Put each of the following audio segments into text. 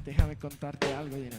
Déjame contarte algo, Dina.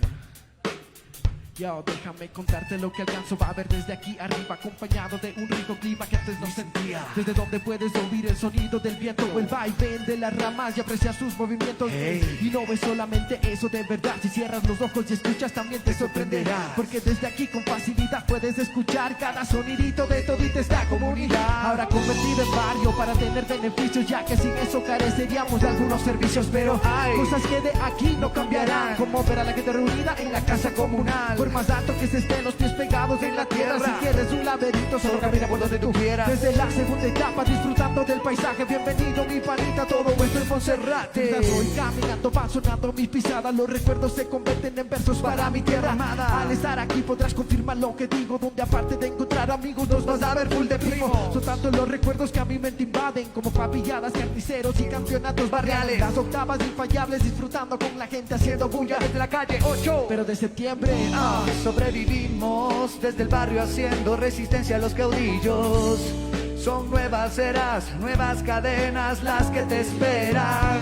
Yo, déjame contarte lo que alcanzo va a ver desde aquí arriba, acompañado de un rico clima que antes no sentía. Desde donde puedes oír el sonido del viento o el vaivén de las ramas y apreciar sus movimientos. Y no ves solamente eso de verdad, si cierras los ojos y escuchas también te sorprenderás. Porque desde aquí con facilidad puedes escuchar cada sonidito de todita esta comunidad. Ahora convertido en barrio para tener beneficios, ya que sin eso careceríamos de algunos servicios. Pero hay cosas que de aquí no cambiarán, como ver a la gente reunida en la casa comunal. Por más alto que se estén los pies pegados en la tierra, si quieres un laberinto solo camina por donde tú quieras. Desde la segunda etapa disfrutando del paisaje, bienvenido mi panita, todo esto es Monserrate. Voy caminando, van sonando mis pisadas, los recuerdos se convierten en versos para mi tierra amada. Al estar aquí podrás confirmar lo que digo, donde aparte de encontrar amigos nos vas a ver full de primo. Son tantos los recuerdos que a mi mente invaden, como papilladas, carniceros y campeonatos barriales. Las octavas infallables disfrutando con la gente haciendo bulla desde la calle 8. Pero de septiembre sobrevivimos desde el barrio haciendo resistencia a los caudillos. Son nuevas eras, nuevas cadenas las que te esperan.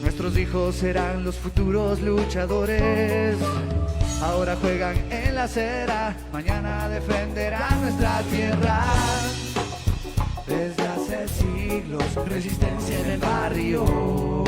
Nuestros hijos serán los futuros luchadores. Ahora juegan en la acera, mañana defenderán nuestra tierra. Desde hace siglos, resistencia en el barrio.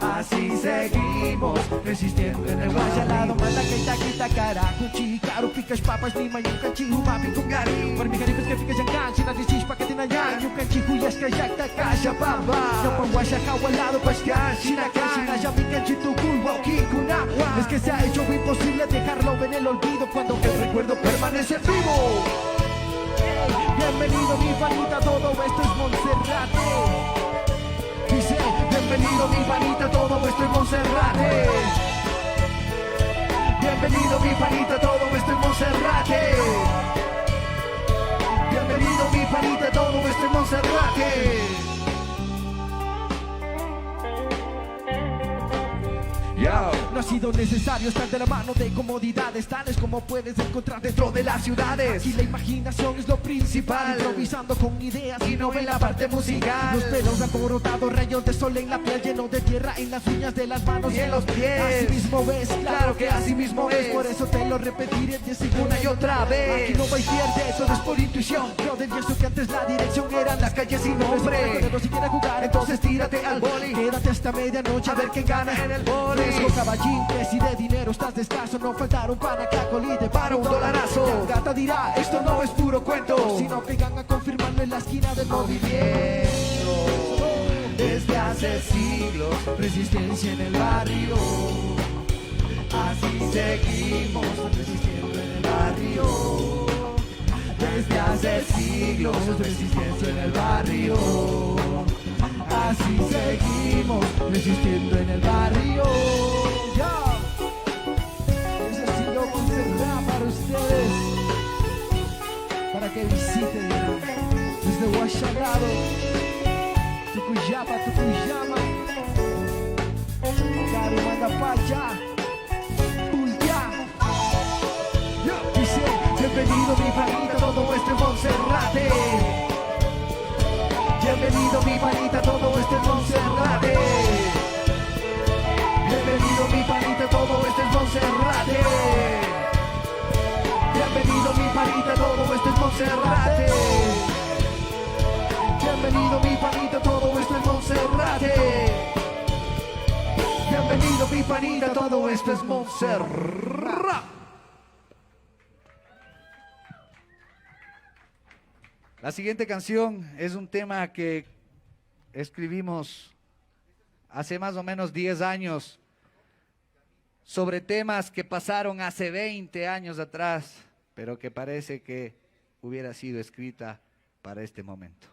Así seguimos, resistiendo en el Vaya barrio. lado, manda que taquita carajo, chicaru, picas papas, lima, yuca, chihu, mapi, kungari. Por mi jarifes que ficas en cancha, na disis pa que tinayan, yuca, chihu, yaska, yakta, kasha, baba. No pongo a shaka, walado, pasca, shinakan, shinaya, mikan, chitukul, wauki, kunawa. Es que se ha hecho imposible dejarlo en el olvido cuando el recuerdo permanece vivo. Bienvenido mi panita, todo esto es Monserrate. Dice, bienvenido mi panita, todo esto es Monserrate. Bienvenido mi panita, todo esto es Monserrate. Bienvenido mi panita, todo esto es Monserrate. No ha sido necesario estar de la mano de comodidades tales como puedes encontrar dentro de las ciudades. Aquí la imaginación es lo principal, improvisando con ideas y no en la parte musical. Los pelos alborotados, rayos de sol en la piel, lleno de tierra en las uñas de las manos y en los pies. Así mismo ves, claro que así mismo es. Por eso te lo repetiré una y otra vez. Aquí no hay pierde, eso es por intuición. Yo del yeso que antes la dirección eran las calles sin nombre. Pero si quieres jugar, entonces tírate al boli. Quédate hasta medianoche a ver quién gana en el boli. Caballín, que si de dinero estás descaso, no faltaron para cacolí de para un dolarazo. La gata dirá, esto no es puro cuento, sino que vengan a confirmarlo en la esquina del movimiento. Desde hace siglos, resistencia en el barrio. Así seguimos, resistiendo en el barrio. Desde hace siglos, resistencia en el barrio. Así seguimos, resistiendo en el barrio. Ese ha sido Monserrate para ustedes, para que visiten desde Guayalado, Tucuyapa, Tucuyama, Carumanda, Pacha, Pulya. Dice, bienvenido mi panita, todo esto es Monserrate. Bienvenido mi panita, todo esto es Monserrate. Bienvenido mi panita, todo esto es Monserrate. Bienvenido mi panita, todo esto es Monserrate. Bienvenido mi panita, todo esto es Monserrate. Bienvenido mi panita, todo esto es Monserrate. La siguiente canción es un tema que escribimos hace más o menos 10 años sobre temas que pasaron hace 20 años atrás, pero que parece que hubiera sido escrita para este momento.